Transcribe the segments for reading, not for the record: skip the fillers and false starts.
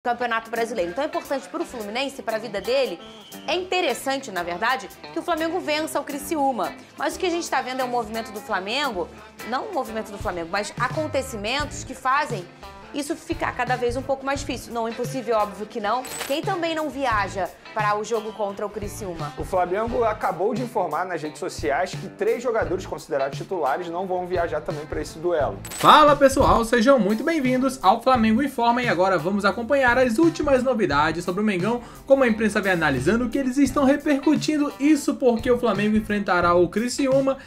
Campeonato Brasileiro. Então é importante para o Fluminense, para a vida dele, é interessante, na verdade, que o Flamengo vença o Criciúma. Mas o que a gente está vendo é um movimento do Flamengo, não um movimento do Flamengo, mas acontecimentos que fazem isso ficar cada vez um pouco mais difícil. Não impossível, óbvio que não. Quem também não viaja para o jogo contra o Criciúma? O Flamengo acabou de informar nas redes sociais que 3 jogadores considerados titulares não vão viajar também para esse duelo. Fala pessoal, sejam muito bem-vindos ao Flamengo Informa e agora vamos acompanhar as últimas novidades sobre o Mengão, como a imprensa vem analisando, que eles estão repercutindo isso porque o Flamengo enfrentará o Criciúma.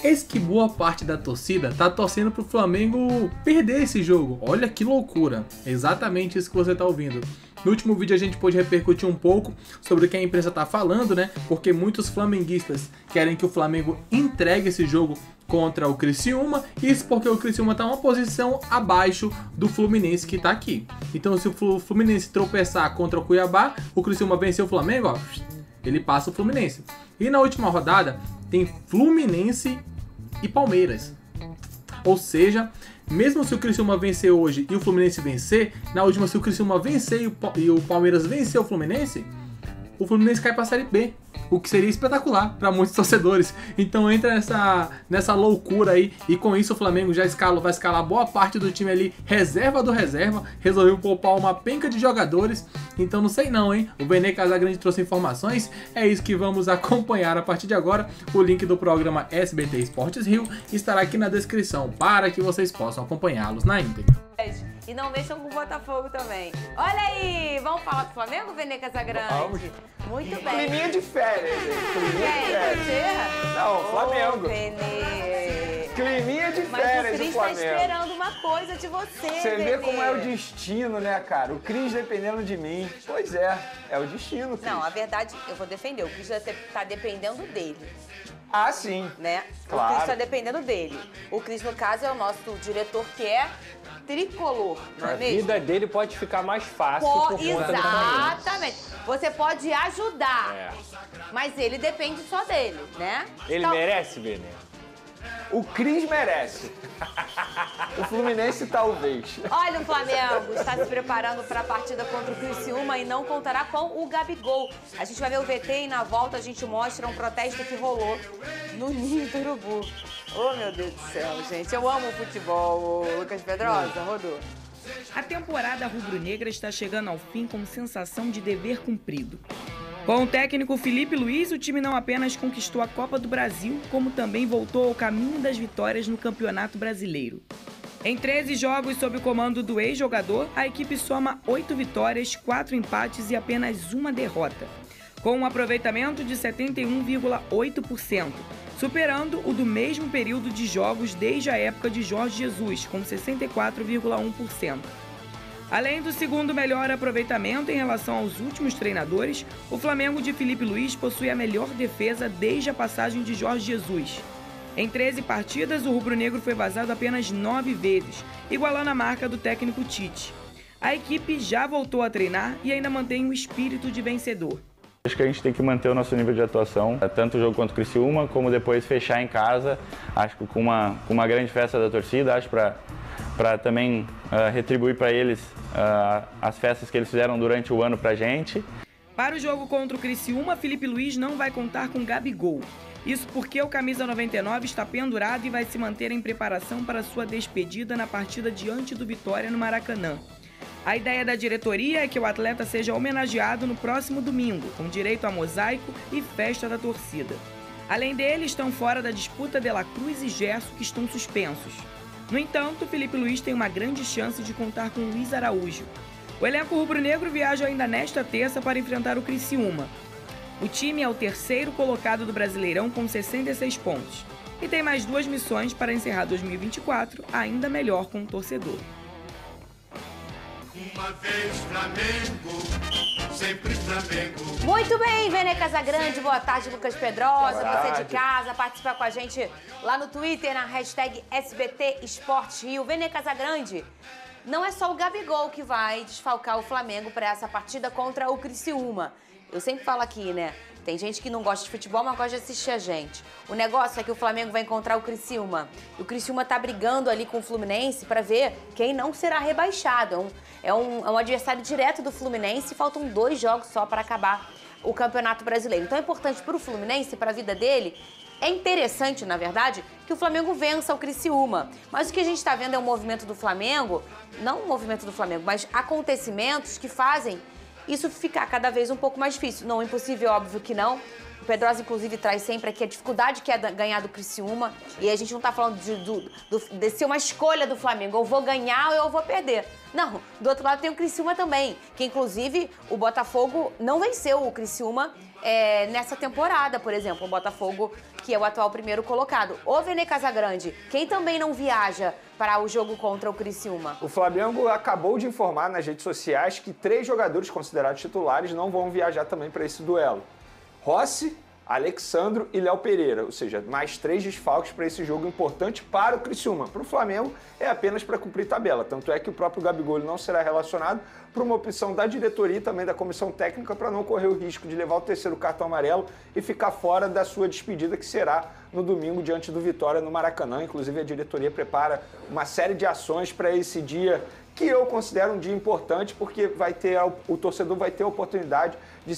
Eis que boa parte da torcida tá torcendo pro Flamengo perder esse jogo. Olha que loucura, exatamente isso que você tá ouvindo. No último vídeo a gente pôde repercutir um pouco sobre o que a imprensa tá falando, né? Porque muitos flamenguistas querem que o Flamengo entregue esse jogo contra o Criciúma. Isso porque o Criciúma tá uma posição abaixo do Fluminense que tá aqui. Então se o Fluminense tropeçar contra o Cuiabá, o Criciúma vencer o Flamengo, ó, ele passa o Fluminense. E na última rodada tem Fluminense e Palmeiras. Ou seja, mesmo se o Criciúma vencer hoje e o Fluminense vencer, na última se o Criciúma vencer e o Palmeiras vencer o Fluminense cai para a Série B. O que seria espetacular para muitos torcedores. Então entra nessa loucura aí. E com isso o Flamengo já vai escalar boa parte do time ali, reserva do reserva. Resolveu poupar uma penca de jogadores. Então não sei não, hein? O Vene Casagrande trouxe informações. É isso que vamos acompanhar a partir de agora. O link do programa SBT Esportes Rio estará aqui na descrição para que vocês possam acompanhá-los na íntegra. E não mexam com o Botafogo também. Olha aí! Vamos falar do Flamengo, Vene Casagrande? Vamos. Muito bem. Climinha de férias, gente. Climinha de Quem? férias. Você? Não, Flamengo. Ô, Vene. Climinha de Mas férias o Cris do tá Flamengo. esperando uma coisa de você, Você vê Vene. como é o destino, né, cara? O Cris dependendo de mim. Pois é o destino, Cris. Não, a verdade, eu vou defender. O Cris tá dependendo dele, Ah, sim. né? Claro. O Cris tá dependendo dele. O Cris, no caso, é o nosso diretor que é tricolor, não é A mesmo? vida dele pode ficar mais fácil por conta do Flamengo. Exatamente. Você pode ajudar, É. mas ele depende só dele, né? Ele Então, merece, Vene? O Cris merece. O Fluminense talvez. Olha, o Flamengo está se preparando para a partida contra o Criciúma e não contará com o Gabigol. A gente vai ver o VT e na volta a gente mostra um protesto que rolou no Ninho do Urubu. Oh, meu Deus do céu, gente. Eu amo o futebol, o Lucas Pedrosa, Rodô. A temporada rubro-negra está chegando ao fim com sensação de dever cumprido. Com o técnico Felipe Luiz, o time não apenas conquistou a Copa do Brasil, como também voltou ao caminho das vitórias no Campeonato Brasileiro. Em 13 jogos sob o comando do ex-jogador, a equipe soma 8 vitórias, 4 empates e apenas uma derrota, com um aproveitamento de 71,8%, superando o do mesmo período de jogos desde a época de Jorge Jesus, com 64,1%. Além do segundo melhor aproveitamento em relação aos últimos treinadores, o Flamengo de Felipe Luiz possui a melhor defesa desde a passagem de Jorge Jesus. Em 13 partidas, o rubro-negro foi vazado apenas 9 vezes, igualando a marca do técnico Tite. A equipe já voltou a treinar e ainda mantém o espírito de vencedor. Acho que a gente tem que manter o nosso nível de atuação, tanto o jogo contra o Criciúma, como depois fechar em casa, acho que com uma grande festa da torcida, acho para também retribuir para eles as festas que eles fizeram durante o ano para a gente. Para o jogo contra o Criciúma, Felipe Luiz não vai contar com Gabigol. Isso porque o camisa 99 está pendurado e vai se manter em preparação para sua despedida na partida diante do Vitória no Maracanã. A ideia da diretoria é que o atleta seja homenageado no próximo domingo, com direito a mosaico e festa da torcida. Além dele, estão fora da disputa De La Cruz e Gerson, que estão suspensos. No entanto, Felipe Luiz tem uma grande chance de contar com Luiz Araújo. O elenco rubro-negro viaja ainda nesta terça para enfrentar o Criciúma. O time é o terceiro colocado do Brasileirão com 66 pontos e tem mais 2 missões para encerrar 2024 ainda melhor com o torcedor. Uma vez Flamengo, sempre Flamengo. Muito bem, Vene Casagrande, boa tarde, Lucas Pedrosa, Boa você de tarde. casa, participa com a gente lá no Twitter, na hashtag SBT Esportes Rio. Vene Casagrande, não é só o Gabigol que vai desfalcar o Flamengo para essa partida contra o Criciúma. eu sempre falo aqui, né? Tem gente que não gosta de futebol, mas gosta de assistir a gente. O negócio é que o Flamengo vai encontrar o Criciúma. E o Criciúma tá brigando ali com o Fluminense para ver quem não será rebaixado. É um adversário direto do Fluminense e faltam 2 jogos só para acabar o Campeonato Brasileiro. Então é importante para o Fluminense, para a vida dele. É interessante, na verdade, que o Flamengo vença o Criciúma. Mas o que a gente está vendo é um movimento do Flamengo, não um movimento do Flamengo, mas acontecimentos que fazem isso ficar cada vez um pouco mais difícil. Não impossível, óbvio que não. O Pedrosa, inclusive, traz sempre aqui a dificuldade que é ganhar do Criciúma. E a gente não tá falando de ser uma escolha do Flamengo. Eu vou ganhar ou eu vou perder. Não, do outro lado tem o Criciúma também. Que, inclusive, o Botafogo não venceu o Criciúma nessa temporada, por exemplo. O Botafogo, que é o atual primeiro colocado. O Vene Casagrande, quem também não viaja para o jogo contra o Criciúma? O Flamengo acabou de informar nas redes sociais que 3 jogadores considerados titulares não vão viajar também para esse duelo. Rossi, Alexandro e Léo Pereira, ou seja, mais 3 desfalques para esse jogo importante para o Criciúma. Para o Flamengo é apenas para cumprir tabela, tanto é que o próprio Gabigol não será relacionado por uma opção da diretoria e também da comissão técnica para não correr o risco de levar o 3º cartão amarelo e ficar fora da sua despedida, que será no domingo diante do Vitória no Maracanã. Inclusive a diretoria prepara uma série de ações para esse dia, que eu considero um dia importante, porque o torcedor vai ter a oportunidade de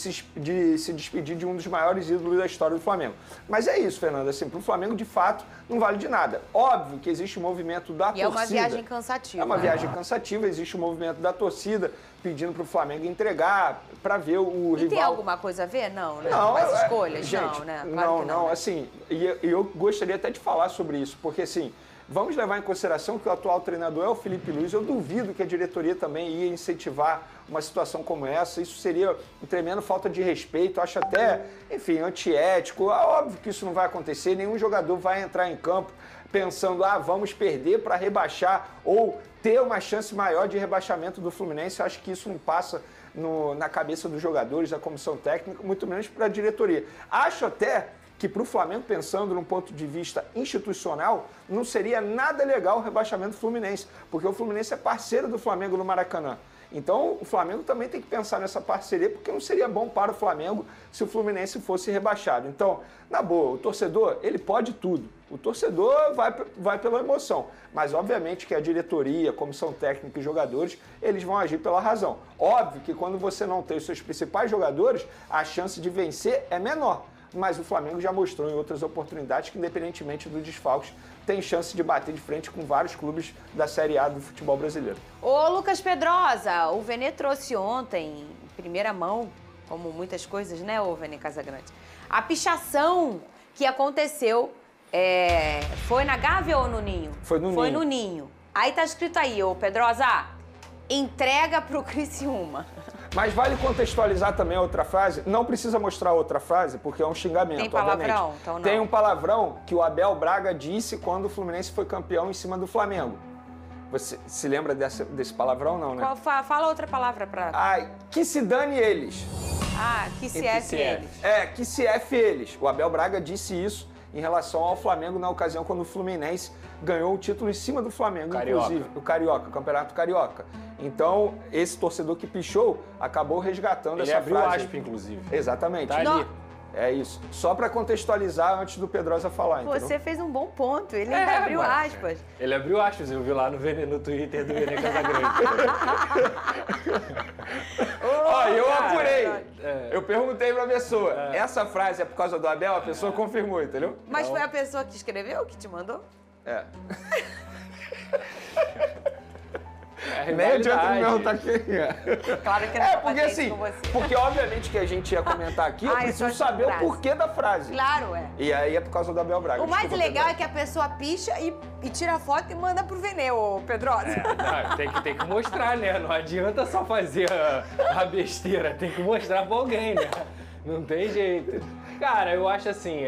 se despedir de um dos maiores ídolos da história do Flamengo. Mas é isso, Fernanda, assim, para o Flamengo, de fato, não vale de nada. Óbvio que existe um movimento da torcida. E é uma viagem cansativa. É uma viagem cansativa, existe um movimento da torcida pedindo para o Flamengo entregar, para ver o rival. E tem alguma coisa a ver? Não, né? Não, com as escolhas? Gente, não, né? Claro não, né? assim, e eu gostaria até de falar sobre isso, porque assim, vamos levar em consideração que o atual treinador é o Filipe Luiz. Eu duvido que a diretoria também ia incentivar uma situação como essa. Isso seria uma tremenda falta de respeito. Eu acho até, enfim, antiético. É óbvio que isso não vai acontecer. Nenhum jogador vai entrar em campo pensando, vamos perder para rebaixar ou ter uma chance maior de rebaixamento do Fluminense. Eu acho que isso não passa na cabeça dos jogadores, da comissão técnica, muito menos para a diretoria. Acho até que para o Flamengo, pensando num ponto de vista institucional, não seria nada legal o rebaixamento do Fluminense, porque o Fluminense é parceiro do Flamengo no Maracanã. Então o Flamengo também tem que pensar nessa parceria, porque não seria bom para o Flamengo se o Fluminense fosse rebaixado. Então, na boa, o torcedor, ele pode tudo. O torcedor vai pela emoção, mas obviamente que a diretoria, a comissão técnica e jogadores, eles vão agir pela razão. Óbvio que quando você não tem os seus principais jogadores, a chance de vencer é menor. Mas o Flamengo já mostrou em outras oportunidades que, independentemente dos desfalques, tem chance de bater de frente com vários clubes da Série A do futebol brasileiro. Ô, Lucas Pedrosa, o Vene trouxe ontem, em primeira mão, como muitas coisas, né, ô Vene Casagrande, a pichação que aconteceu, foi na Gávea ou no Ninho? Foi no Ninho. Foi no Ninho. Aí tá escrito aí, ô Pedrosa, entrega pro Criciúma. Mas vale contextualizar também a outra frase. Não precisa mostrar a outra frase, porque é um xingamento, tem palavrão, obviamente. então não. Tem um palavrão que o Abel Braga disse quando o Fluminense foi campeão em cima do Flamengo. Você se lembra desse palavrão, não, né? Fala outra palavra pra... Ai, que se dane eles. Que se F eles. Que se F eles. O Abel Braga disse isso em relação ao Flamengo na ocasião quando o Fluminense ganhou o título em cima do Flamengo, inclusive. O Carioca, o Campeonato Carioca. Então, esse torcedor que pichou acabou resgatando essa frase. Ele abriu aspas, inclusive. Exatamente. Tá ali. É isso. Só para contextualizar antes do Pedrosa falar, entendeu? Você fez um bom ponto. Ele ainda abriu aspas. Ele abriu aspas, eu vi lá no Twitter do Vene Casagrande. Eu apurei. Eu perguntei pra pessoa, essa frase é por causa do Abel? A pessoa confirmou, entendeu? Mas foi a pessoa que escreveu, que te mandou? Nem adianta me perguntar quem é. Claro que não porque assim, porque obviamente que a gente ia comentar aqui, eu preciso saber o porquê da frase. Claro, E aí é por causa do Abel Braga. O mais legal é que a pessoa picha e tira foto e manda pro Vene, ô Pedrosa. Tem que mostrar, né? Não adianta só fazer a besteira, tem que mostrar pra alguém, né? Não tem jeito. Cara, eu acho assim,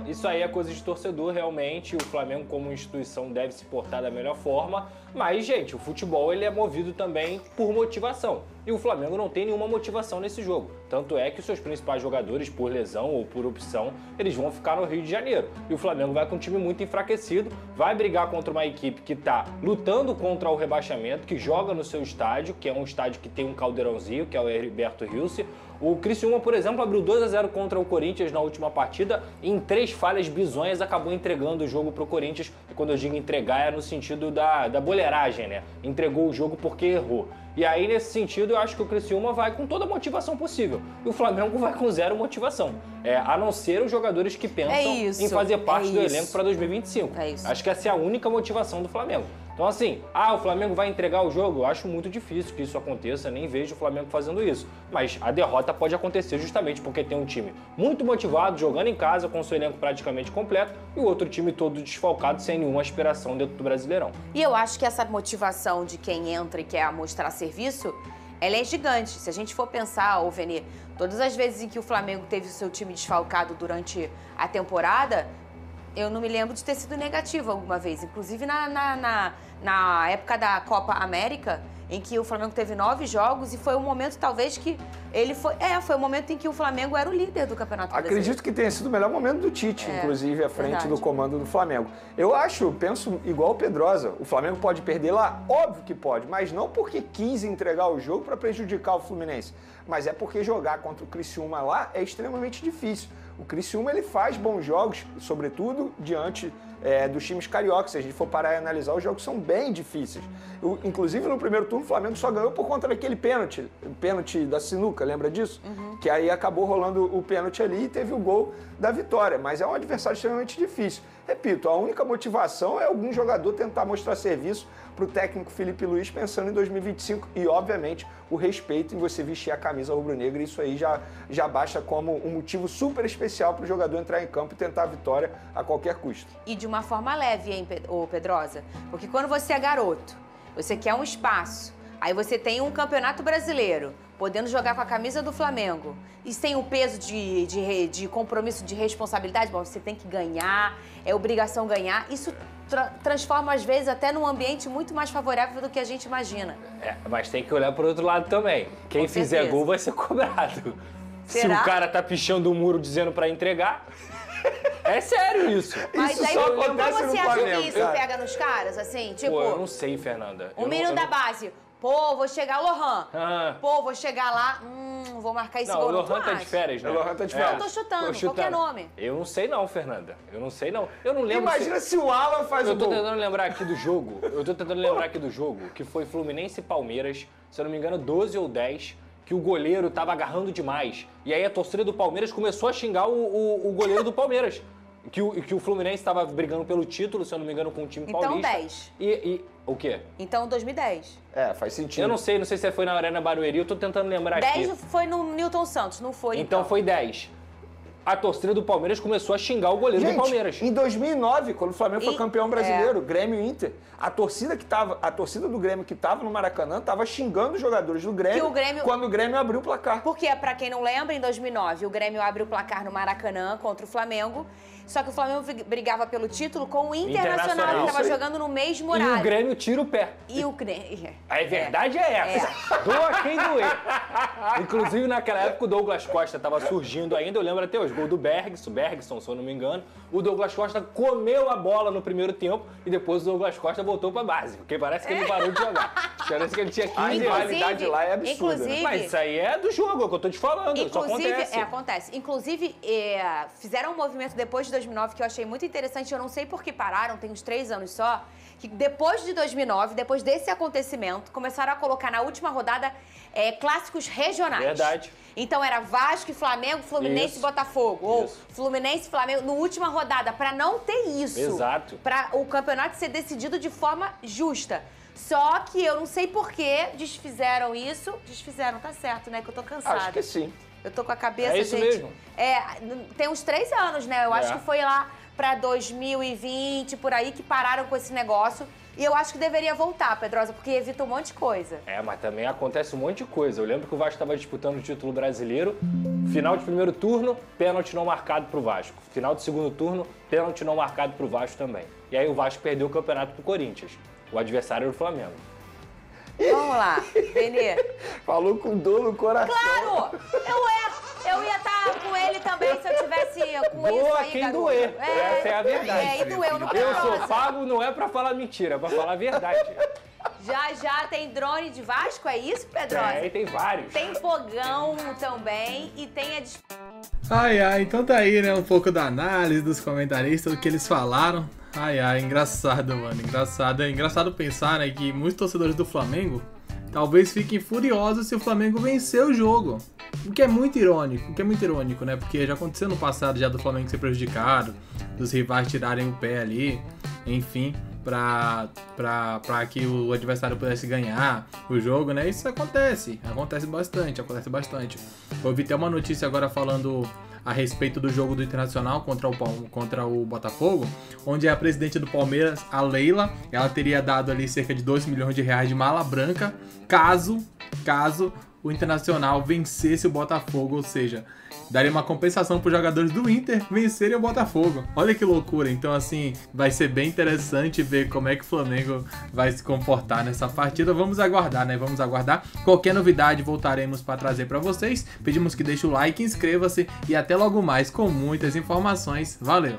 isso aí é coisa de torcedor, realmente. O Flamengo, como instituição, deve se portar da melhor forma. Mas, gente, o futebol ele é movido também por motivação. E o Flamengo não tem nenhuma motivação nesse jogo. Tanto é que os seus principais jogadores, por lesão ou por opção, eles vão ficar no Rio de Janeiro. E o Flamengo vai com um time muito enfraquecido, vai brigar contra uma equipe que está lutando contra o rebaixamento, que joga no seu estádio, que é um estádio que tem um caldeirãozinho, que é o Heriberto Rios. O Criciúma, por exemplo, abriu 2-0 contra o Corinthians na última partida e em 3 falhas bizonhas acabou entregando o jogo pro Corinthians. E quando eu digo entregar é no sentido da boleiragem, né? Entregou o jogo porque errou. E aí, nesse sentido, eu acho que o Criciúma vai com toda a motivação possível. E o Flamengo vai com 0 motivação. A não ser os jogadores que pensam em fazer parte do elenco para 2025. Acho que essa é a única motivação do Flamengo. Então, assim, o Flamengo vai entregar o jogo? Eu acho muito difícil que isso aconteça, nem vejo o Flamengo fazendo isso. Mas a derrota pode acontecer justamente porque tem um time muito motivado, jogando em casa, com o seu elenco praticamente completo, e o outro time todo desfalcado, sem nenhuma aspiração dentro do Brasileirão. E eu acho que essa motivação de quem entra e quer mostrar serviço, ela é gigante. Se a gente for pensar, Vene, todas as vezes em que o Flamengo teve o seu time desfalcado durante a temporada, eu não me lembro de ter sido negativo alguma vez. Inclusive na época da Copa América, em que o Flamengo teve 9 jogos e foi um momento, talvez, que ele foi... foi o momento em que o Flamengo era o líder do Campeonato Brasileiro. Acredito que tenha sido o melhor momento do Tite, inclusive, à frente do comando do Flamengo. Eu penso igual o Pedrosa. O Flamengo pode perder lá? Óbvio que pode, mas não porque quis entregar o jogo para prejudicar o Fluminense. Mas é porque jogar contra o Criciúma lá é extremamente difícil. O Criciúma, ele faz bons jogos, sobretudo diante dos times cariocas. Se a gente for parar e analisar, os jogos são bem difíceis. Inclusive, no primeiro turno, o Flamengo só ganhou por conta daquele pênalti da sinuca, lembra disso? Que aí acabou rolando o pênalti ali e teve o gol da vitória. Mas é um adversário extremamente difícil. Repito, a única motivação é algum jogador tentar mostrar serviço para o técnico Filipe Luiz pensando em 2025 e, obviamente, o respeito em você vestir a camisa rubro-negra. Isso aí já baixa como um motivo super especial para o jogador entrar em campo e tentar a vitória a qualquer custo. E de uma forma leve, hein, Pedrosa? Porque quando você é garoto, você quer um espaço, aí você tem um campeonato brasileiro, podendo jogar com a camisa do Flamengo, e sem o peso de compromisso, de responsabilidade, bom, você tem que ganhar, é obrigação ganhar, isso transforma, às vezes, até num ambiente muito mais favorável do que a gente imagina. Mas tem que olhar pro outro lado também. Quem fizer gol vai ser cobrado. Será? Se o cara tá pichando o muro dizendo pra entregar... É sério isso. Mas isso aí, só como acontece você no acha Flamengo, que isso cara. pega nos caras, assim? Tipo, Pô, eu não sei, Fernanda. um menino da base. Pô, vou chegar, Lohan. Pô, vou chegar lá, vou marcar esse gol. O Lohan tá de férias, né? O Lohan tá de férias. Eu tô chutando, qualquer nome. Eu não sei não, Fernanda. Eu não sei não. Eu não lembro. Imagina se o Alan faz o Eu tô gol. tentando lembrar aqui do jogo. Que foi Fluminense e Palmeiras, se eu não me engano, 12 ou 10, que o goleiro tava agarrando demais. E aí a torcida do Palmeiras começou a xingar o goleiro do Palmeiras. Que o Fluminense estava brigando pelo título, se eu não me engano, com o time paulista. Então 10. E o quê? Então 2010. Faz sentido. Eu não sei se foi na Arena Barueri, eu tô tentando lembrar 10 aqui. foi no Newton Santos, não foi? Então foi 10. A torcida do Palmeiras começou a xingar o goleiro do Palmeiras. Em 2009, quando o Flamengo foi campeão brasileiro, Grêmio e Inter, a torcida do Grêmio que tava no Maracanã tava xingando os jogadores do Grêmio, quando o Grêmio abriu o placar. Porque, pra quem não lembra, em 2009, o Grêmio abre o placar no Maracanã contra o Flamengo, só que o Flamengo brigava pelo título com o Internacional, que tava jogando no mesmo horário. E o Grêmio tira o pé. E o Grêmio... A verdade é essa. Doa quem doer. Inclusive, naquela época, o Douglas Costa tava surgindo ainda, eu lembro até hoje, gol do Bergson, se eu não me engano. O Douglas Costa comeu a bola no primeiro tempo e depois o Douglas Costa voltou pra base, porque parece que ele parou de jogar. Parece que ele tinha 15 anos. A rivalidade lá é absurda, né? Mas isso aí é do jogo, é o que eu tô te falando, isso acontece. Acontece. Inclusive, fizeram um movimento depois de 2009 que eu achei muito interessante, eu não sei por que pararam, tem uns 3 anos só, que depois de 2009, depois desse acontecimento, começaram a colocar na última rodada clássicos regionais. Verdade. Então era Vasco e Flamengo, Fluminense e Botafogo. Ou Fluminense e Flamengo na última rodada, pra não ter isso. Exato. Pra o campeonato ser decidido de forma justa. Só que eu não sei por que desfizeram isso. Desfizeram, tá certo, né? Que eu tô cansada. Acho que sim. Eu tô com a cabeça, É isso gente. mesmo. Tem uns 3 anos, né? Eu acho que foi lá pra 2020, por aí, que pararam com esse negócio. E eu acho que deveria voltar, Pedrosa, porque evita um monte de coisa. Mas também acontece um monte de coisa. Eu lembro que o Vasco estava disputando o título brasileiro. Final de primeiro turno, pênalti não marcado pro Vasco. Final de segundo turno, pênalti não marcado pro Vasco também. E aí o Vasco perdeu o campeonato pro Corinthians. o adversário do Flamengo. Vamos lá, Benê. Falou com dor no coração. Claro! Eu ia estar com ele também se eu tivesse com isso Doa aí, quem garoto. doer. Essa é a verdade. E doeu no Eu sou Pedrosa. pago não é pra falar mentira, é pra falar a verdade. Já tem drone de Vasco, é isso, Pedrosa? Tem vários. Tem fogão também e tem a... Ai, então tá aí, né? Um pouco da análise dos comentaristas, do que eles falaram. Engraçado, mano. É engraçado pensar, né, que muitos torcedores do Flamengo talvez fiquem furiosos se o Flamengo vencer o jogo. O que é muito irônico, né? Porque já aconteceu no passado já do Flamengo ser prejudicado, dos rivais tirarem o pé ali, enfim, pra que o adversário pudesse ganhar o jogo, né? Isso acontece bastante. Houve até uma notícia agora falando a respeito do jogo do Internacional contra o Botafogo, onde a presidente do Palmeiras, a Leila, ela teria dado ali cerca de 2 milhões de reais de mala branca, caso o Internacional vencesse o Botafogo, ou seja, daria uma compensação para os jogadores do Inter vencerem o Botafogo. Olha que loucura. Então, assim, vai ser bem interessante ver como é que o Flamengo vai se comportar nessa partida. Vamos aguardar, né? Qualquer novidade voltaremos para trazer para vocês. Pedimos que deixe o like, inscreva-se e até logo mais com muitas informações. Valeu!